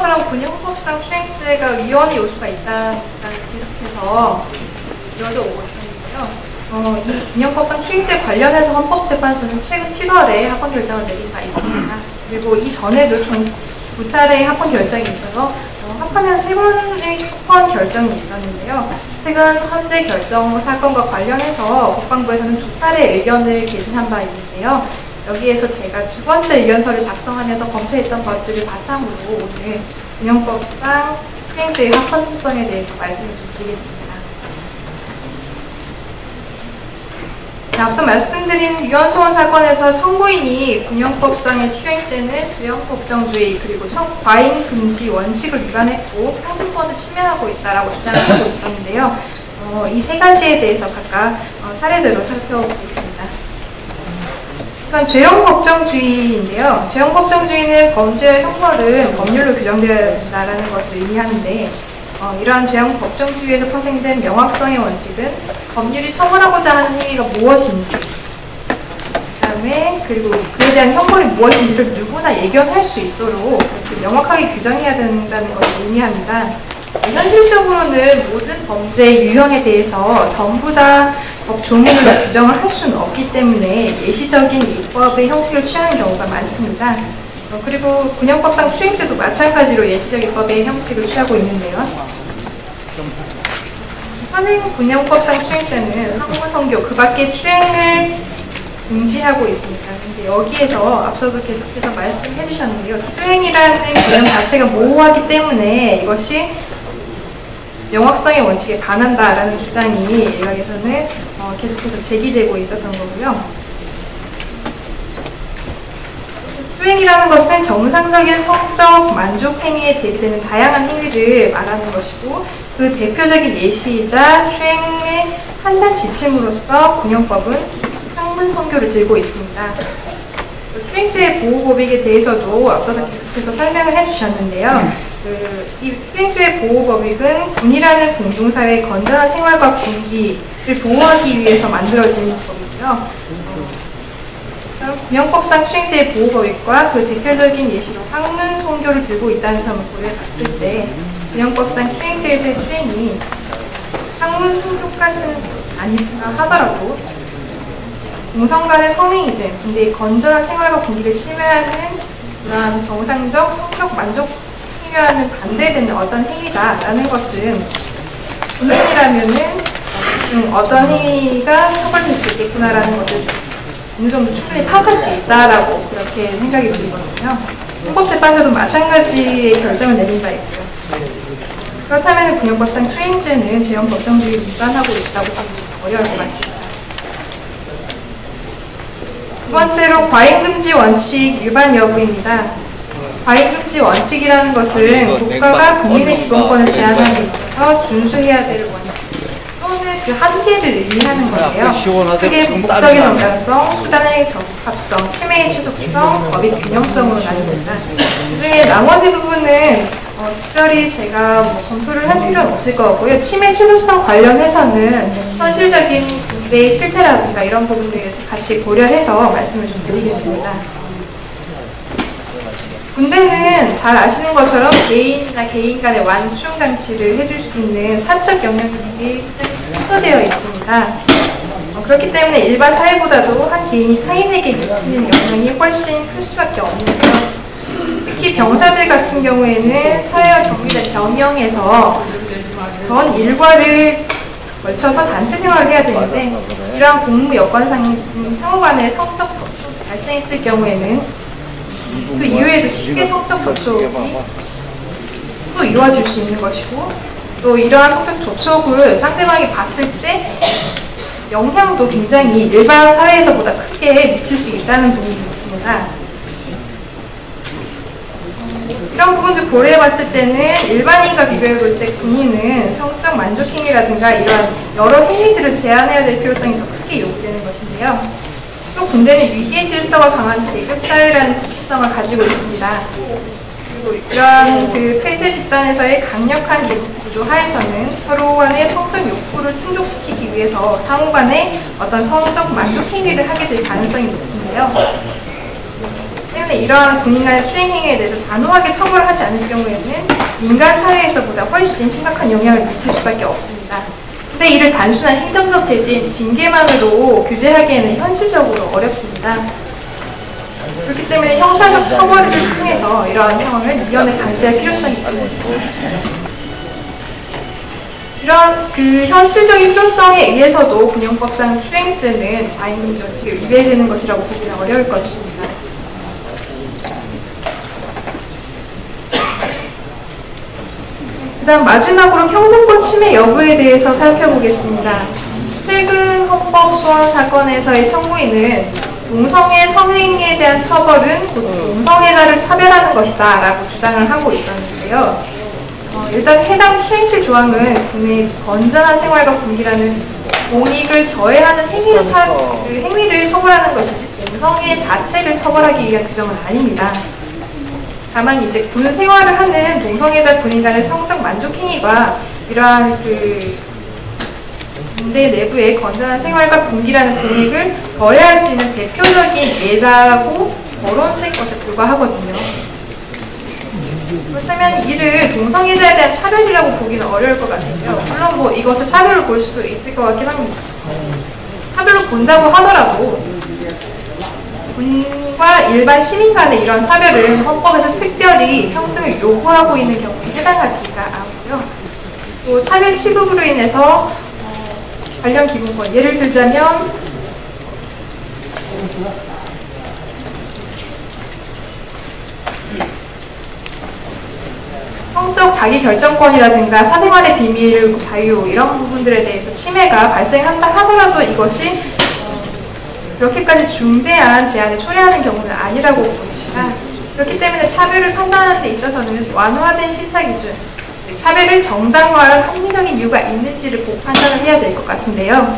것처럼 군용법상 추행죄가 위헌의 요소가 있다는 계속해서 이어져 오고 있는데요. 이 군용법상 추행죄 관련해서 헌법재판소는 최근 7월에 합헌 결정을 내린 바 있습니다. 그리고 이전에도 총 2차례의 합헌 결정이 있어서 합하면 3번의 합헌 결정이 있었는데요. 최근 헌재 결정 사건과 관련해서 국방부에서는 2차례 의견을 개진한 바 있는데요. 여기에서 제가 2번째 의견서를 작성하면서 검토했던 것들을 바탕으로 오늘 군용법상 추행죄의 합헌성에 대해서 말씀을 좀 드리겠습니다. 앞서 말씀드린 위헌소원 사건에서 청구인이 군용법상의 추행죄는 주형법정주의 그리고 과잉 금지 원칙을 위반했고 평등권을 침해하고 있다라고 주장을 하고 있었는데요. 이 3가지에 대해서 각각 사례대로 살펴보겠습니다. 우선 죄형법정주의인데요. 죄형법정주의는 범죄의 형벌은 법률로 규정되어야 된다는 것을 의미하는데 이러한 죄형 법정주의에서 파생된 명확성의 원칙은 법률이 처벌하고자 하는 행위가 무엇인지, 그다음에 그리고 그에 대한 형벌이 무엇인지를 누구나 예견할 수 있도록 명확하게 규정해야 된다는 것을 의미합니다. 현실적으로는 모든 범죄의 유형에 대해서 전부 다 법 조문으로 규정을 할 수는 없기 때문에 예시적인 입법의 형식을 취하는 경우가 많습니다. 그리고 군용법상 추행죄도 마찬가지로 예시적 입법의 형식을 취하고 있는데요. 현행 군용법상 추행죄는 항문성교 그 밖에 추행을 금지하고 있습니다. 근데 여기에서 앞서도 계속해서 말씀해 주셨는데요. 추행이라는 개념 자체가 모호하기 때문에 이것이 명확성의 원칙에 반한다라는 주장이 일각에서는 계속해서 제기되고 있었던 거고요. 추행이라는 것은 정상적인 성적 만족 행위에 대비되는 다양한 행위를 말하는 것이고 그 대표적인 예시이자 추행의 판단 지침으로서 군용법은 항문성교를 들고 있습니다. 추행죄 보호법익에 대해서도 앞서서 계속해서 설명을 해주셨는데요. 이 추행죄 보호법익은 군이라는 공동사회의 건전한 생활과 군기를 보호하기 위해서 만들어진 법이고요. 군용법상 추행죄의 보호법익과 그 대표적인 예시로 항문성교를 들고 있다는 점을 고려해봤을 때 군용법상 추행죄에서의 추행이 항문성교까지는 아니라 하더라도 동성 간의 성행이든 근데 건전한 생활과 군기를 침해하는 그러한 정상적 성적 만족 행위와는 반대되는 어떤 행위다라는 것은 군인이라면은 어떤 행위가 처벌될 수 있겠구나라는 것을 어느 정도 충분히 파악할 수 있다라고 그렇게 생각이 들거든요. 헌법재판소도 마찬가지의 결정을 내린 바 있고요. 그렇다면 군용법상 추행죄는 죄형 법정주의를 위반하고 있다고 보기 어려울 것 같습니다. 두 번째로 과잉금지 원칙 위반 여부입니다. 과잉금지 원칙이라는 것은 국가가 국민의 기본권을 제한하는 데 있어서 준수해야 될 원칙 또는 그 한계를 의미하는 건데요. 크게 목적의 정당성, 수단의 적합성, 침해의 추속성, 법의 균형성으로 나뉩니다. 그중에 나머지 부분은 특별히 제가 검토를 할 필요는 없을 것 같고요. 침해 추속성 관련해서는 현실적인 군대의 실태라든가 이런 부분들을 같이 고려해서 말씀을 좀 드리겠습니다. 군대는 잘 아시는 것처럼 개인이나 개인 간의 완충 장치를 해줄 수 있는 사적 영역이 축소되어 있습니다. 그렇기 때문에 일반 사회보다도 한 개인이 타인에게 미치는 영향이 훨씬 클 수밖에 없는데요. 특히 병사들 같은 경우에는 사회와 격리된 병영에서 전 일과를 걸쳐서 단체 생활을 해야 되는데 이러한 복무 여건상 상호간의 성적 접촉이 발생했을 경우에는 그 이후에도 쉽게 성적 접촉이 또 이루어질 수 있는 것이고 또 이러한 성적 접촉을 상대방이 봤을 때 영향도 굉장히 일반 사회에서보다 크게 미칠 수 있다는 부분이 있습니다. 이런 부분들 고려해봤을 때는 일반인과 비교해볼 때 군인은 성적 만족행위라든가 이러한 여러 행위들을 제한해야 될 필요성이 더 크게 요구되는 것인데요. 또 군대는 위계 질서가 강한 대교 사회라는 특성을 가지고 있습니다. 그리고 이러한 그 폐쇄 집단에서의 강력한 구조 하에서는 서로 간의 성적 욕구를 충족시키기 위해서 상호 간에 어떤 성적 만족 행위를 하게 될 가능성이 높은데요. 때문에 이러한 군인 간의 추행 행위에 대해서 단호하게 처벌을 하지 않을 경우에는 인간 사회에서보다 훨씬 심각한 영향을 미칠 수밖에 없습니다. 근데 이를 단순한 행정적 제재인 징계만으로 규제하기에는 현실적으로 어렵습니다. 그렇기 때문에 형사적 처벌을 통해서 이러한 상황을 이연에 강제할 필요성이 있습니다. 이런 그 현실적인 필요성에 의해서도 군형법상 추행죄는 과잉금지 원칙을 위배되는 것이라고 보기는 어려울 것입니다. 그 다음 마지막으로 평등권 침해 여부에 대해서 살펴보겠습니다. 최근 헌법 소원 사건에서의 청구인은 동성애 성행위에 대한 처벌은 곧 동성애자를 차별하는 것이다 라고 주장을 하고 있었는데요. 일단 해당 추행죄 조항은 국내의 건전한 생활과 군기라는 공익을 저해하는 행위를 처벌하는 것이지 동성애 자체를 처벌하기 위한 규정은 아닙니다. 다만 이제 군 생활을 하는 동성애자 군인 간의 성적 만족 행위가 이러한 그 군대 내부의 건전한 생활과 군기라는 공익을 저해할 수 있는 대표적인 예라고 거론된 것에 불과하거든요. 그렇다면 이를 동성애자에 대한 차별이라고 보기는 어려울 것 같은데요. 물론 뭐 이것을 차별로 볼 수도 있을 것 같긴 합니다. 차별로 본다고 하더라도 군과 일반 시민 간의 이런 차별은 헌법에서 특별히 평등을 요구하고 있는 경우에 해당하지가 않고요. 또 차별 취급으로 인해서 관련 기본권, 예를 들자면 성적 자기결정권이라든가 사생활의 비밀, 자유 이런 부분들에 대해서 침해가 발생한다 하더라도 이것이 그렇게까지 중대한 제한을 초래하는 경우는 아니라고 봅니다. 그렇기 때문에 차별을 판단하는 데 있어서는 완화된 심사기준, 차별을 정당화할 합리적인 이유가 있는지를 보고 판단을 해야 될 것 같은데요.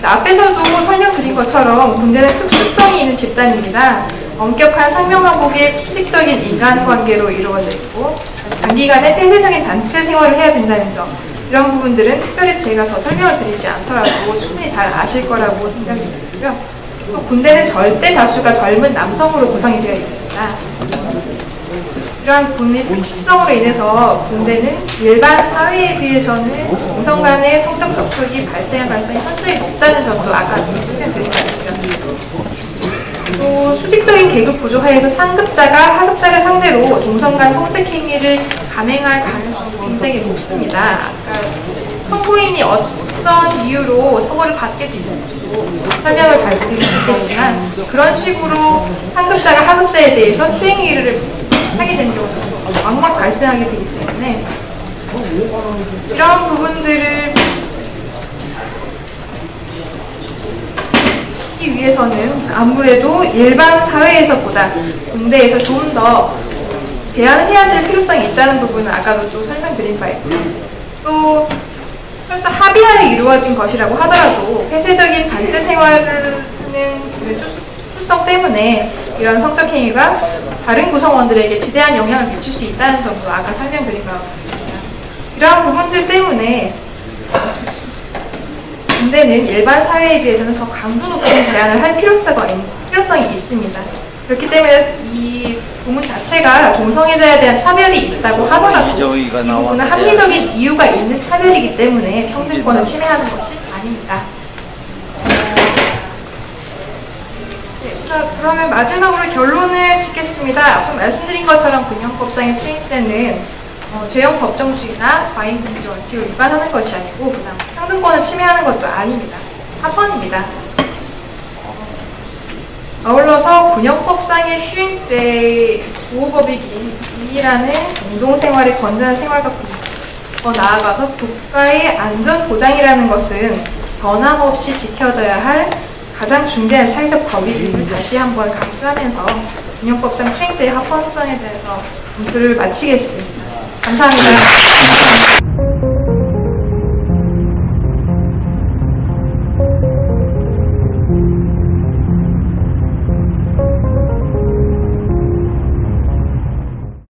앞에서도 설명드린 것처럼 군대는 특수성이 있는 집단입니다. 엄격한 상명하복의 수직적인 인간관계로 이루어져 있고 단기간에 폐쇄적인 단체 생활을 해야 된다는 점, 이런 부분들은 특별히 제가 더 설명을 드리지 않더라도 충분히 잘 아실 거라고 생각이 들고요. 또 군대는 절대 다수가 젊은 남성으로 구성이 되어 있습니다. 이러한 군의 특수성으로 인해서 군대는 일반 사회에 비해서는 동성 간의 성적 접촉이 발생할 가능성이 현저히 높다는 점도 아까 설명드렸습니다. 또 수직적인 계급 구조 하에서 상급자가 하급자를 상대로 동성 간 성적 행위를 감행할 가능성이 굉장히 높습니다. 아까 선고인이 어떤 이유로 처벌을 받게 되는지도 설명을 잘 드리겠지만 그런 식으로 상급자가 하급자에 대해서 추행 행위를 하게 되는 경우도 왕왕 발생하게 되기 때문에 이런 부분들을 하기 위해서는 아무래도 일반 사회에서보다 군대에서 좀 더 제한을 해야 될 필요성이 있다는 부분은 아까도 좀 설명드린 바 있고요. 또 설사 합의하에 이루어진 것이라고 하더라도 폐쇄적인 단체 생활을 하는 특수성 때문에 이런 성적 행위가 다른 구성원들에게 지대한 영향을 미칠 수 있다는 점도 아까 설명드린 바 같습니다. 이러한 부분들 때문에 군대는 일반 사회에 비해서는 더 강도 높은 제한을 할 필요성이 있습니다. 그렇기 때문에 이 부문 자체가 동성애자에 대한 차별이 있다고 하더라도 이 부분은 합리적인 이유가 있는 차별이기 때문에 평등권을 침해하는 것이 아닙니다. 자, 그러면 마지막으로 결론을 짓겠습니다. 앞서 말씀드린 것처럼 군형법상의 추행죄는 죄형 법정주의나 과잉금지 원칙을 위반하는 것이 아니고 그다음 평등권을 침해하는 것도 아닙니다. 합헌입니다. 아울러서 군형법상의 추행죄 보호법이긴 군이라는 공동생활의 건전한 생활과 군, 더 나아가서 국가의 안전보장이라는 것은 변함없이 지켜져야 할 가장 중대한 사회적 법익임을 다시 한번 강조하면서 군형법상 추행죄의 합헌성에 대해서 검토를 마치겠습니다. 감사합니다.